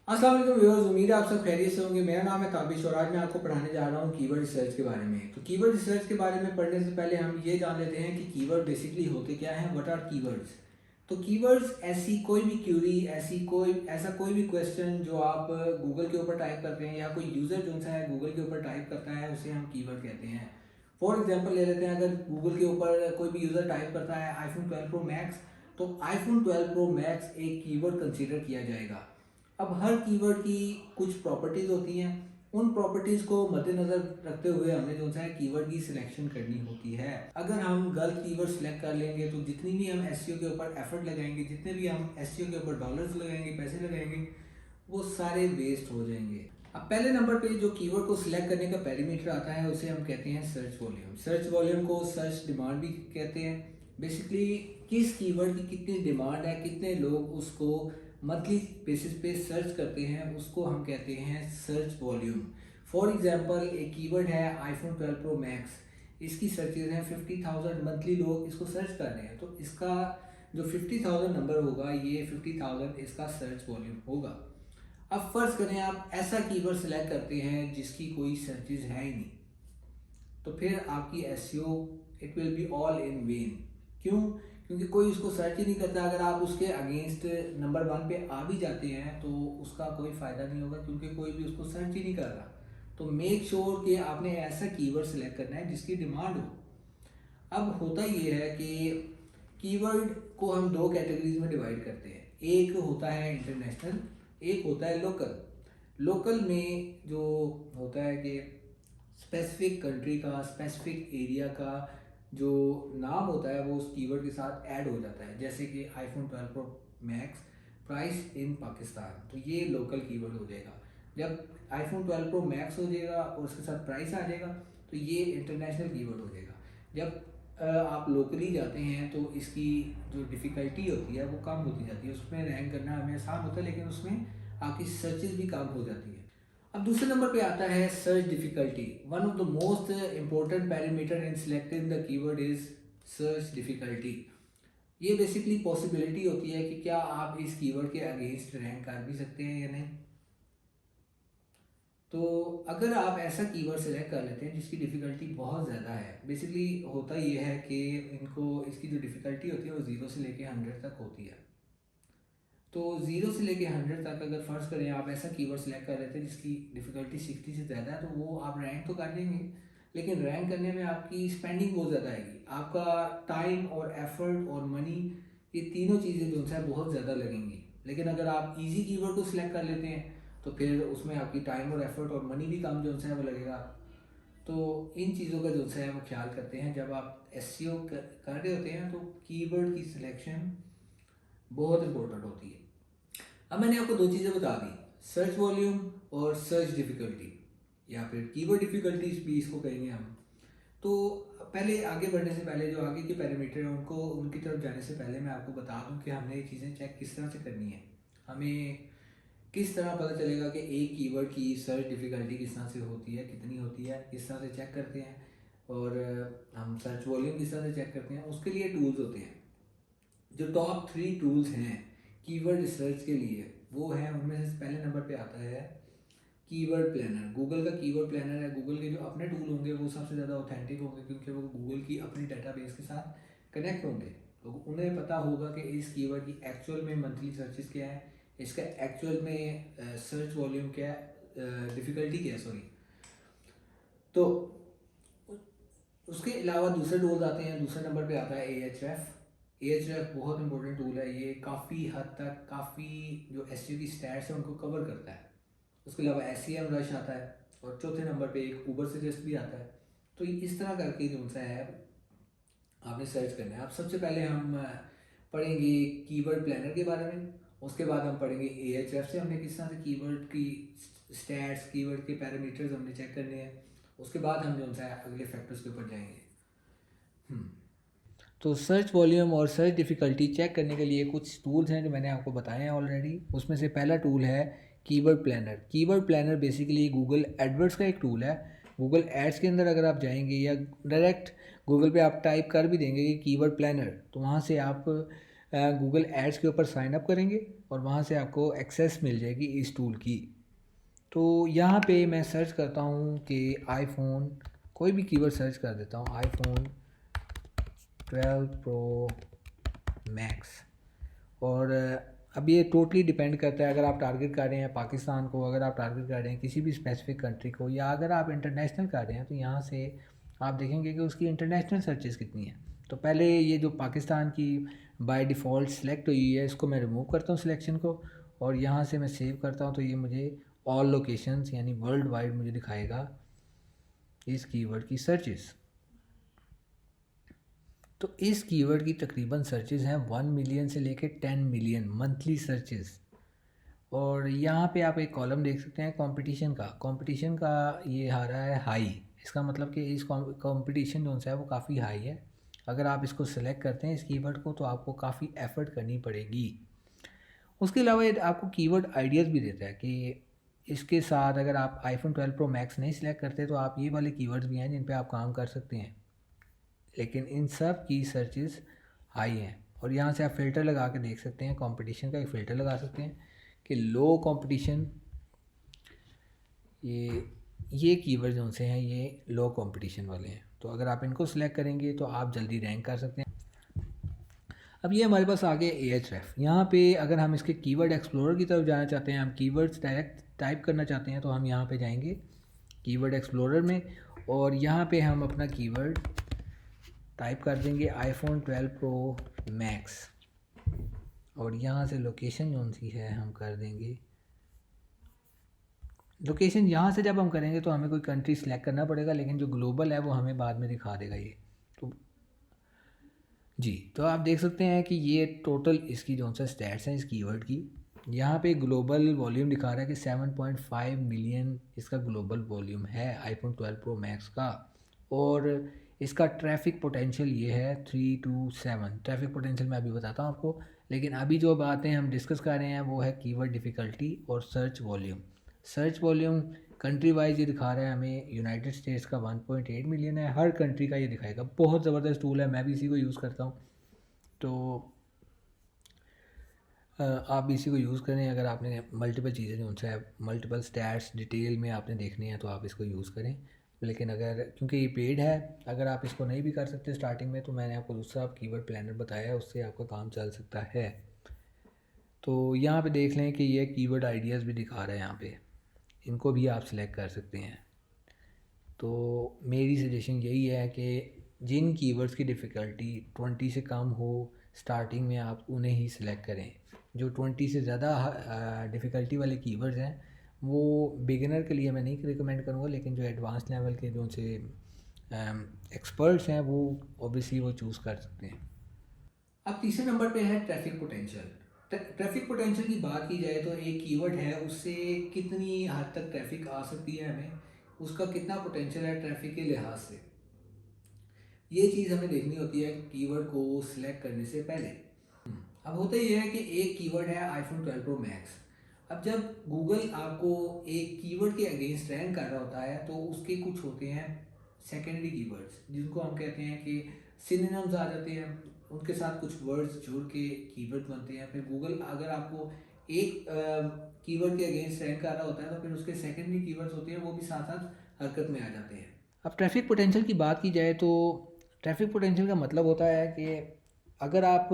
अस्सलाम वालेकुम व्यूअर्स, उम्मीद है आप सब खैरियत से होंगे। मेरा नाम है ताबिश और आज मैं आपको पढ़ाने जा रहा हूँ कीवर्ड रिसर्च के बारे में। तो कीवर्ड रिसर्च के बारे में पढ़ने से पहले हम ये जान लेते हैं कि कीवर्ड बेसिकली होते क्या हैं, व्हाट आर कीवर्ड्स। तो कीवर्ड्स ऐसी कोई भी क्यूरी, ऐसा कोई भी क्वेश्चन जो आप गूगल के ऊपर टाइप करते हैं या कोई यूज़र जो सा है गूगल के ऊपर टाइप करता है उसे हम कीवर्ड कहते हैं। फॉर एग्जाम्पल ले लेते हैं, अगर गूगल के ऊपर कोई भी यूज़र टाइप करता है आईफोन 12 प्रो मैक्स, तो आईफोन 12 प्रो मैक्स एक कीवर्ड कंसीडर किया जाएगा। अब हर कीवर्ड की कुछ प्रॉपर्टीज़ होती हैं, उन प्रॉपर्टीज़ को मद्देनज़र रखते हुए हमें जो है कीवर्ड की सिलेक्शन करनी होती है। अगर हम गलत कीवर्ड सिलेक्ट कर लेंगे तो जितनी भी हम एसईओ के ऊपर एफर्ट लगाएंगे, जितने भी हम एसईओ के ऊपर डॉलर्स लगाएंगे, पैसे लगाएंगे, वो सारे वेस्ट हो जाएंगे। अब पहले नंबर पे जो कीवर्ड को सिलेक्ट करने का पैरामीटर आता है उसे हम कहते हैं सर्च वॉल्यूम। सर्च वॉल्यूम को सर्च डिमांड भी कहते हैं। बेसिकली किस कीवर्ड की कितनी डिमांड है, कितने लोग उसको मंथली बेसिस पे सर्च करते हैं, उसको हम कहते हैं सर्च वॉल्यूम। फॉर एग्जांपल एक कीवर्ड है आईफोन 12 प्रो मैक्स, इसकी सर्चेज हैं 50,000, मंथली लोग इसको सर्च कर रहे हैं, तो इसका जो 50,000 नंबर होगा, ये 50,000 इसका सर्च वॉल्यूम होगा। अब फर्ज करें आप ऐसा कीवर्ड सेलेक्ट करते हैं जिसकी कोई सर्चेज है ही नहीं, तो फिर आपकी SEO it will be all in when. क्यों? क्योंकि कोई उसको सर्च ही नहीं करता। अगर आप उसके अगेंस्ट नंबर 1 पे आ भी जाते हैं तो उसका कोई फ़ायदा नहीं होगा, क्योंकि कोई भी उसको सर्च ही नहीं कर रहा। तो मेक श्योर कि आपने ऐसा कीवर्ड सेलेक्ट करना है जिसकी डिमांड हो। अब होता ये है कि कीवर्ड को हम दो कैटेगरीज में डिवाइड करते हैं। एक होता है इंटरनेशनल, एक होता है लोकल। लोकल में जो होता है कि स्पेसिफिक कंट्री का, स्पेसिफिक एरिया का जो नाम होता है वो उस कीवर्ड के साथ ऐड हो जाता है। जैसे कि iPhone 12 pro max price in Pakistan, तो ये लोकल कीवर्ड हो जाएगा। जब आईफोन 12 प्रो मैक्स हो जाएगा और उसके साथ प्राइस आ जाएगा तो ये इंटरनेशनल कीवर्ड हो जाएगा। जब आप लोकली जाते हैं तो इसकी जो डिफ़िकल्टी होती है वो कम होती जाती है। उसमें रैंक करना हमें आसान होता है, लेकिन उसमें आपकी सर्चेज भी कम हो जाती है। अब दूसरे नंबर पे आता है search difficulty. One of the most important parameter in selecting the keyword is search difficulty. ये बेसिकली पॉसिबिलिटी होती है कि क्या आप इस कीवर्ड के अगेंस्ट रैंक कर भी सकते हैं या नहीं। तो अगर आप ऐसा कीवर्ड सेलेक्ट कर लेते हैं जिसकी डिफ़िकल्टी बहुत ज़्यादा है, बेसिकली होता ये है कि इनको इसकी जो डिफ़िकल्टी होती है वो 0 से लेके 100 तक होती है। तो 0 से लेके 100 तक अगर फ़र्ज़ करें आप ऐसा कीवर्ड सेलेक्ट कर लेते हैं जिसकी डिफ़िकल्टी 60 से ज़्यादा है, तो वो आप रैंक तो कर लेंगे, लेकिन रैंक करने में आपकी स्पेंडिंग बहुत ज़्यादा आएगी। आपका टाइम और एफर्ट और मनी, ये तीनों चीज़ें जो है बहुत ज़्यादा लगेंगी। लेकिन अगर आप इजी कीवर्ड को सिलेक्ट कर लेते हैं तो फिर उसमें आपकी टाइम और एफर्ट और मनी भी कम जो है वो लगेगा। तो इन चीज़ों का जो है वो ख्याल करते हैं जब आप एसईओ कर रहे होते हैं, तो कीवर्ड की सिलेक्शन बहुत इंपॉर्टेंट होती है। अब मैंने आपको दो चीज़ें बता दी, सर्च वॉल्यूम और सर्च डिफ़िकल्टी, या फिर कीवर्ड डिफ़िकल्टीज भी इसको कहेंगे हम। तो पहले आगे बढ़ने से पहले जो आगे के पैरामीटर हैं उनको उनकी तरफ जाने से पहले मैं आपको बता दूं कि हमने ये चीज़ें चेक किस तरह से करनी है। हमें किस तरह पता चलेगा कि एक कीवर्ड की सर्च डिफ़िकल्टी किस तरह से होती है, कितनी होती है, किस तरह से चेक करते हैं, और हम सर्च वॉल्यूम किस तरह से चेक करते हैं। उसके लिए टूल्स होते हैं। जो टॉप 3 टूल्स हैं कीवर्ड रिसर्च के लिए, वो है, उनमें से पहले नंबर पे आता है कीवर्ड प्लानर। गूगल का कीवर्ड प्लानर है। गूगल के जो अपने टूल होंगे वो सबसे ज़्यादा ऑथेंटिक होंगे, क्योंकि वो गूगल की अपनी डेटाबेस के साथ कनेक्ट होंगे। तो उन्हें पता होगा कि इस कीवर्ड की एक्चुअल में मंथली सर्चेस क्या है, इसका एक्चुअल में सर्च वॉल्यूम क्या है, डिफ़िकल्टी क्या है, सॉरी। तो उसके अलावा दूसरे टूल्स आते हैं। दूसरे नंबर पे आता है AHREF। AHREF बहुत इंपॉर्टेंट टूल है। ये काफ़ी हद तक काफ़ी जो एसईओ की स्टैट्स है उनको कवर करता है। उसके अलावा SEMrush आता है, और चौथे नंबर पे एक ऊबर सजेस्ट भी आता है। तो इस तरह करके जो सा है आपने सर्च करना है। अब सबसे पहले हम पढ़ेंगे कीवर्ड प्लानर के बारे में। उसके बाद हम पढ़ेंगे AHREF से हमने किस तरह से कीवर्ड की स्टैट्स, कीवर्ड के पैरामीटर्स हमने चेक करने हैं। उसके बाद हम जो है अगले फैक्टर्स के ऊपर जाएंगे। तो सर्च वॉल्यूम और सर्च डिफ़िकल्टी चेक करने के लिए कुछ टूल्स हैं जो मैंने आपको बताए हैं ऑलरेडी। उसमें से पहला टूल है keyword planner. Keyword planner basically Google AdWords का एक टूल है। गूगल एड्स के अंदर अगर आप जाएंगे या डायरेक्ट गूगल पे आप टाइप कर भी देंगे कि कीवर्ड प्लानर, तो वहाँ से आप गूगल एड्स के ऊपर साइन अप करेंगे। और वहाँ से आपको एक्सेस मिल जाएगी इस टूल की। तो यहाँ पे मैं सर्च करता हूँ कि आईफोन, कोई भी कीवर्ड सर्च कर देता हूँ, आईफोन 12 प्रो मैक्स। और अब ये टोटली डिपेंड करता है, अगर आप टारगेट कर रहे हैं पाकिस्तान को, अगर आप टारगेट कर रहे हैं किसी भी स्पेसिफिक कंट्री को, या अगर आप इंटरनेशनल कर रहे हैं, तो यहाँ से आप देखेंगे कि उसकी इंटरनेशनल सर्चेस कितनी हैं। तो पहले ये जो पाकिस्तान की बाय डिफ़ॉल्ट सेलेक्ट हुई है, इसको मैं रिमूव करता हूँ सिलेक्शन को, और यहाँ से मैं सेव करता हूँ। तो ये मुझे ऑल लोकेशंस यानी वर्ल्ड वाइड मुझे दिखाएगा इस कीवर्ड की सर्चेस। तो इस कीवर्ड की तकरीबन सर्चेस हैं 1 मिलियन से लेकर 10 मिलियन मंथली सर्चेस। और यहाँ पे आप एक कॉलम देख सकते हैं कंपटीशन का ये आ रहा है हाई। इसका मतलब कि इस कंपटीशन जो है वो काफ़ी हाई है। अगर आप इसको सेलेक्ट करते हैं इस कीवर्ड को, तो आपको काफ़ी एफर्ट करनी पड़ेगी। उसके अलावा ये आपको कीवर्ड आइडियाज़ भी देता है कि इसके साथ अगर आप आईफोन 12 प्रो मैक्स नहीं सिलेक्ट करते, तो आप ये वाले कीवर्ड्स भी हैं जिन पे आप काम कर सकते हैं, लेकिन इन सब की सर्चेस हाई हैं। और यहाँ से आप फ़िल्टर लगा के देख सकते हैं, कंपटीशन का एक फ़िल्टर लगा सकते हैं कि लो कंपटीशन, ये कीवर्ड जो से हैं ये लो कंपटीशन वाले हैं। तो अगर आप इनको सिलेक्ट करेंगे तो आप जल्दी रैंक कर सकते हैं। अब ये हमारे पास आ गया Ahref। यहाँ पे अगर हम इसके कीवर्ड एक्सप्लोरर की तरफ जाना चाहते हैं, हम कीवर्ड्स डायरेक्ट टाइप करना चाहते हैं, तो हम यहाँ पे जाएंगे कीवर्ड एक्सप्लोरर में, और यहाँ पे हम अपना कीवर्ड टाइप कर देंगे आईफोन 12 प्रो मैक्स। और यहाँ से लोकेशन जो सी है हम कर देंगे लोकेशन। यहाँ से जब हम करेंगे तो हमें कोई कंट्री सेलेक्ट करना पड़ेगा, लेकिन जो ग्लोबल है वो हमें बाद में दिखा देगा ये। तो जी, तो आप देख सकते हैं कि ये टोटल इसकी जो सा स्टैट्स हैं इस कीवर्ड की। यहाँ पे ग्लोबल वॉल्यूम दिखा रहा है कि 7.5 मिलियन इसका ग्लोबल वॉल्यूम है आईफोन 12 प्रो मैक्स का। और इसका ट्रैफिक पोटेंशियल ये है 327। ट्रैफिक पोटेंशियल मैं अभी बताता हूँ आपको, लेकिन अभी जो बातें हम डिस्कस कर रहे हैं वो है कीवर्ड डिफ़िकल्टी और search volume. Search volume country wise ये दिखा रहा है हमें, यूनाइटेड स्टेट्स का 1.8 मिलियन है, हर कंट्री का ये दिखाएगा। बहुत ज़बरदस्त टूल है, मैं भी इसी को यूज़ करता हूँ। तो आप भी इसी को यूज़ करें। अगर आपने मल्टीपल चीज़ें जो उनसे मल्टीपल स्टैट्स डिटेल में आपने देखनी है तो आप इसको यूज़ करें। लेकिन अगर क्योंकि ये पेड है, अगर आप इसको नहीं भी कर सकते स्टार्टिंग में, तो मैंने आपको दूसरा कीवर्ड प्लानर बताया है, उससे आपका काम चल सकता है। तो यहाँ पे देख लें कि ये कीवर्ड आइडियाज़ भी दिखा रहा है यहाँ पे, इनको भी आप सिलेक्ट कर सकते हैं। तो मेरी सजेशन यही है कि जिन कीवर्ड्स की डिफ़िकल्टी 20 से कम हो स्टार्टिंग में, आप उन्हें ही सिलेक्ट करें। जो 20 से ज़्यादा डिफ़िकल्टी वाले कीवर्ड्स हैं वो बिगिनर के लिए मैं नहीं रिकमेंड करूँगा, लेकिन जो एडवांस लेवल के जो से एक्सपर्ट्स हैं वो ऑब्वियसली वो चूज़ कर सकते हैं। अब तीसरे नंबर पे है ट्रैफिक पोटेंशियल। ट्रैफिक पोटेंशियल की बात की जाए तो एक कीवर्ड है, उससे कितनी हद तक ट्रैफिक आ सकती है, हमें उसका कितना पोटेंशियल है ट्रैफिक के लिहाज से, ये चीज़ हमें देखनी होती है कीवर्ड को सिलेक्ट करने से पहले। अब होता ये है कि एक कीवर्ड है आईफोन 12 प्रो मैक्स। अब जब गूगल आपको एक कीवर्ड के अगेंस्ट रैंक कर रहा होता है, तो उसके कुछ होते हैं सेकेंडरी कीवर्ड्स, जिनको हम कहते हैं कि सिनोनिम्स आ जाते हैं, उनके साथ कुछ वर्ड्स जुड़ के कीवर्ड बनते हैं। फिर गूगल अगर आपको एक कीवर्ड के अगेंस्ट रैंक कर रहा होता है, तो फिर उसके सेकेंडरी कीवर्ड्स होते हैं वो भी साथ साथ हरकत में आ जाते हैं। अब ट्रैफिक पोटेंशियल की बात की जाए तो ट्रैफिक पोटेंशियल का मतलब होता है कि अगर आप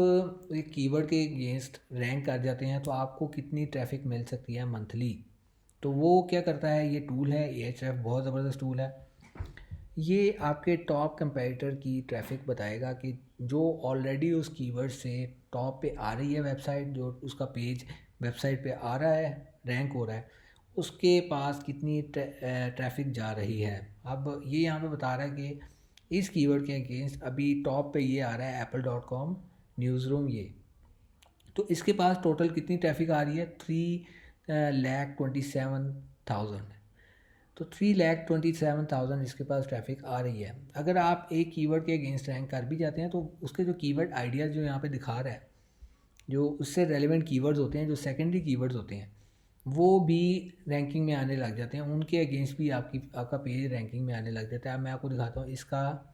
एक कीवर्ड के अगेंस्ट रैंक कर जाते हैं तो आपको कितनी ट्रैफिक मिल सकती है मंथली। तो वो क्या करता है, ये टूल है Ahref, बहुत ज़बरदस्त टूल है। ये आपके टॉप कंपेटिटर की ट्रैफिक बताएगा कि जो ऑलरेडी उस कीवर्ड से टॉप पे आ रही है वेबसाइट, जो उसका पेज वेबसाइट पे आ रहा है, रैंक हो रहा है, उसके पास कितनी ट्रैफिक जा रही है। अब ये यहाँ पे बता रहा है कि इस कीवर्ड के अगेंस्ट अभी टॉप पे ये आ रहा है apple.com न्यूज़ रूम ये। तो इसके पास टोटल कितनी ट्रैफिक आ रही है, 3,27,000। तो 3,27,000 इसके पास ट्रैफिक आ रही है। अगर आप एक कीवर्ड के अगेंस्ट रैंक कर भी जाते हैं तो उसके जो कीवर्ड आइडियाज़ जो यहाँ पे दिखा रहा है, जो उससे रेलेवेंट कीवर्ड्स होते हैं, जो सेकेंडरी कीवर्ड्स होते हैं, वो भी रैंकिंग में आने लग जाते हैं। उनके अगेंस्ट भी आपका पेज रैंकिंग में आने लग जाता है। अब मैं आपको दिखाता हूँ, इसका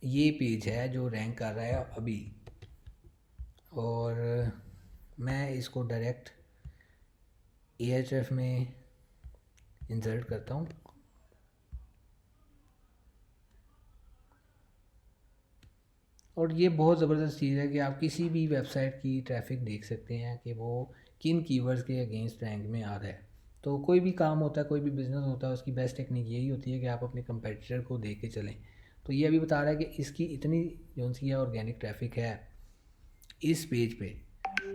ये पेज है जो रैंक कर रहा है अभी, और मैं इसको डायरेक्ट Ahref में इंसर्ट करता हूँ। और ये बहुत ज़बरदस्त चीज़ है कि आप किसी भी वेबसाइट की ट्रैफिक देख सकते हैं कि वो किन कीवर्ड्स के अगेंस्ट रैंक में आ रहा है। तो कोई भी काम होता है, कोई भी बिज़नेस होता है, उसकी बेस्ट टेक्निक यही होती है कि आप अपने कंपेटिटर को देख के चलें। तो ये अभी बता रहा है कि इसकी इतनी जो सी है ऑर्गेनिक ट्रैफिक है इस पेज पे,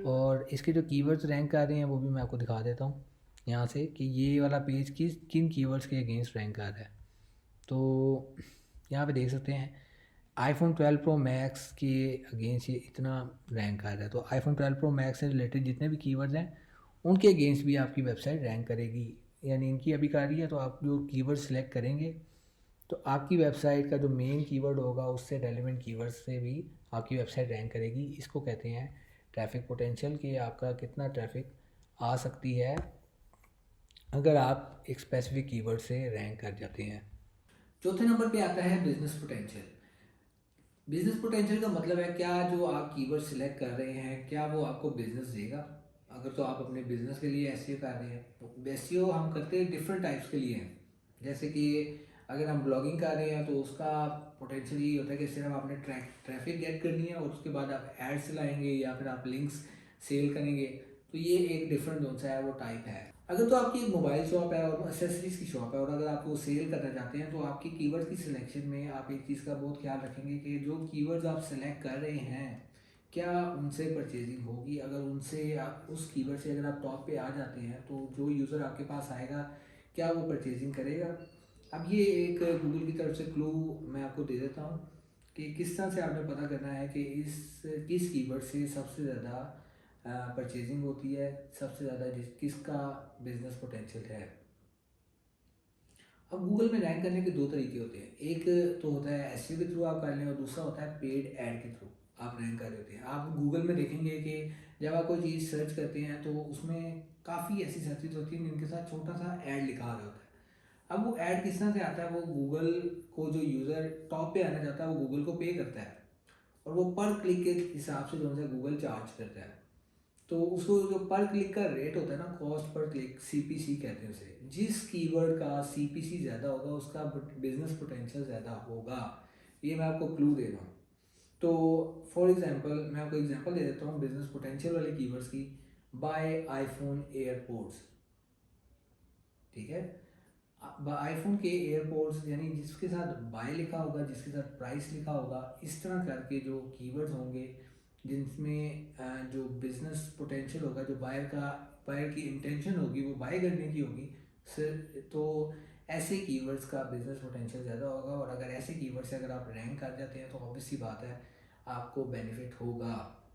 और इसके जो कीवर्ड्स रैंक कर रहे हैं वो भी मैं आपको दिखा देता हूँ यहाँ से कि ये वाला पेज किन कीवर्ड्स के अगेंस्ट रैंक कर रहा है। तो यहाँ पे देख सकते हैं iPhone 12 Pro Max के अगेंस्ट ये इतना रैंक कर रहा है। तो iPhone 12 Pro Max से रिलेटेड जितने भी कीवर्ड्स हैं उनके अगेंस्ट भी आपकी वेबसाइट रैंक करेगी, यानी इनकी अभी कर रही है। तो आप जो कीवर्ड सेलेक्ट करेंगे तो आपकी वेबसाइट का जो मेन कीवर्ड होगा उससे रेलेवेंट कीवर्ड से भी आपकी वेबसाइट रैंक करेगी। इसको कहते हैं ट्रैफिक पोटेंशियल, कि आपका कितना ट्रैफिक आ सकती है अगर आप एक स्पेसिफिक कीवर्ड से रैंक कर जाते हैं। चौथे नंबर पे आता है बिजनेस पोटेंशियल। बिजनेस पोटेंशियल का मतलब है क्या जो आप कीवर्ड सिलेक्ट कर रहे हैं क्या वो आपको बिजनेस देगा। अगर तो आप अपने बिजनेस के लिए एसईओ कर रहे हैं, तो एसईओ हम करते हैं डिफरेंट टाइप्स के लिए हैं। जैसे कि अगर हम ब्लॉगिंग कर रहे हैं तो उसका पोटेंशियल यही होता है कि सिर्फ आपने ट्रैफिक गेट करनी है और उसके बाद आप एड्स चलाएंगे या फिर आप लिंक्स सेल करेंगे। तो ये एक डिफरेंट जोन सा है, वो टाइप है। अगर तो आपकी एक मोबाइल शॉप है और एसेसरीज की शॉप है और अगर आप वो सेल करना चाहते हैं तो आपकी कीवर्ड की सिलेक्शन में आप एक चीज़ का बहुत ख्याल रखेंगे कि जो कीवर्ड्स आप सेलेक्ट कर रहे हैं क्या उनसे परचेजिंग होगी। अगर उनसे आप उस कीवर्ड से अगर आप टॉप पे आ जाते हैं तो जो यूज़र आपके पास आएगा क्या वो परचेजिंग करेगा। अब ये एक गूगल की तरफ से क्लू मैं आपको दे देता हूँ कि किस तरह से आपने पता करना है कि किस कीवर्ड से सबसे ज़्यादा परचेजिंग होती है, सबसे ज़्यादा किसका बिजनेस पोटेंशियल है। अब गूगल में रैंक करने के दो तरीके होते हैं। एक तो होता है एसईओ के थ्रू आप कर लें और दूसरा होता है पेड ऐड के थ्रू आप रैंक कर रहे होते हैं। आप गूगल में देखेंगे कि जब आप कोई चीज़ सर्च करते हैं तो उसमें काफ़ी ऐसी सर्चेज होती हैं जिनके साथ छोटा सा ऐड लिखा आ रहा होता है। अब वो ऐड किस तरह से आता है, वो गूगल को जो यूज़र टॉप पे आना चाहता है वो गूगल को पे करता है और वो पर क्लिक के हिसाब से जो है गूगल चार्ज करता है। तो उसको जो पर क्लिक का रेट होता है ना, कॉस्ट पर क्लिक, सीपीसी कहते हैं उसे। जिस कीवर्ड का सीपीसी ज़्यादा होगा उसका बिजनेस पोटेंशियल ज़्यादा होगा। ये मैं आपको क्लू दे रहा हूँ। तो फॉर एग्जांपल मैं आपको एग्जांपल दे देता हूँ बिजनेस पोटेंशियल वाले कीवर्ड्स की। बाय आईफोन एयरपोर्ट्स, ठीक है। आईफोन के एयरपोर्ट्स यानी जिसके साथ बाय लिखा होगा, जिसके साथ प्राइस लिखा होगा, इस तरह करके जो कीवर्ड्स होंगे जिनमें जो बिजनेस पोटेंशियल होगा, जो बायर की इंटेंशन होगी वो बाय करने की होगी सर, तो ऐसे कीवर्ड्स का बिजनेस पोटेंशियल ज़्यादा होगा। और अगर ऐसे कीवर्ड से अगर आप रैंक कर जाते हैं तो ऑब्वियस सी बात है आपको बेनिफिट होगा।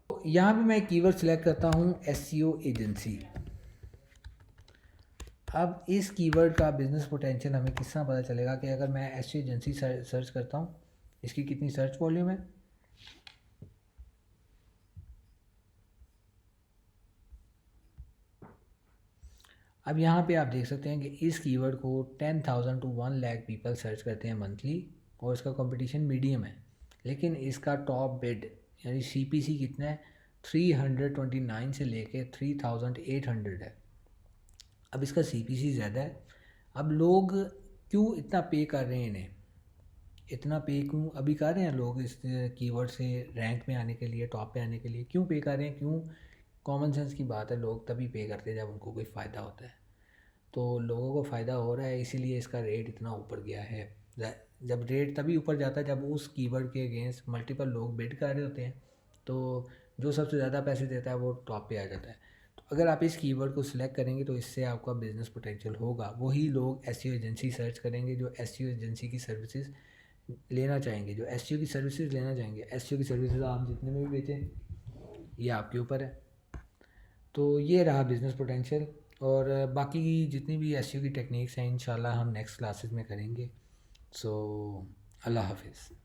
तो यहाँ भी मैं एक कीवर्ड सेलेक्ट करता हूँ एसईओ एजेंसी। अब इस कीवर्ड का बिजनेस पोटेंशियल हमें किस तरह पता चलेगा कि अगर मैं एसईओ एजेंसी सर्च करता हूँ इसकी कितनी सर्च वॉल्यूम है। अब यहाँ पे आप देख सकते हैं कि इस कीवर्ड को 10,000 to 1 लाख पीपल सर्च करते हैं मंथली और इसका कंपटीशन मीडियम है। लेकिन इसका टॉप बिड यानी सीपीसी कितना है, 329 से लेके 3,800 है। अब इसका सीपीसी ज़्यादा है। अब लोग क्यों इतना पे कर रहे हैं, इन्हें इतना पे क्यों अभी कर रहे हैं लोग इस कीवर्ड से रैंक में आने के लिए, टॉप पे आने के लिए क्यों पे कर रहे हैं, क्यों? कॉमन सेंस की बात है, लोग तभी पे करते हैं जब उनको कोई फ़ायदा होता है। तो लोगों को फ़ायदा हो रहा है इसीलिए इसका रेट इतना ऊपर गया है। जब रेट तभी ऊपर जाता है जब उस कीवर्ड के अगेंस्ट मल्टीपल लोग बिड कर रहे होते हैं, तो जो सबसे ज़्यादा पैसे देता है वो टॉप पे आ जाता है। तो अगर आप इस कीवर्ड को सिलेक्ट करेंगे तो इससे आपका बिजनेस पोटेंशियल होगा। वही लोग एसईओ एजेंसी सर्च करेंगे जो एसईओ एजेंसी की सर्विसेज लेना चाहेंगे, जो एसईओ की सर्विसेज लेना चाहेंगे। एसईओ की सर्विसेज आप जितने में भी बेचें ये आपके ऊपर है। तो ये रहा बिज़नेस पोटेंशियल। और बाकी जितनी भी एसईओ की टेक्निक्स हैं इंशाल्लाह हम नेक्स्ट क्लासेस में करेंगे। सो अल्लाह हाफिज़।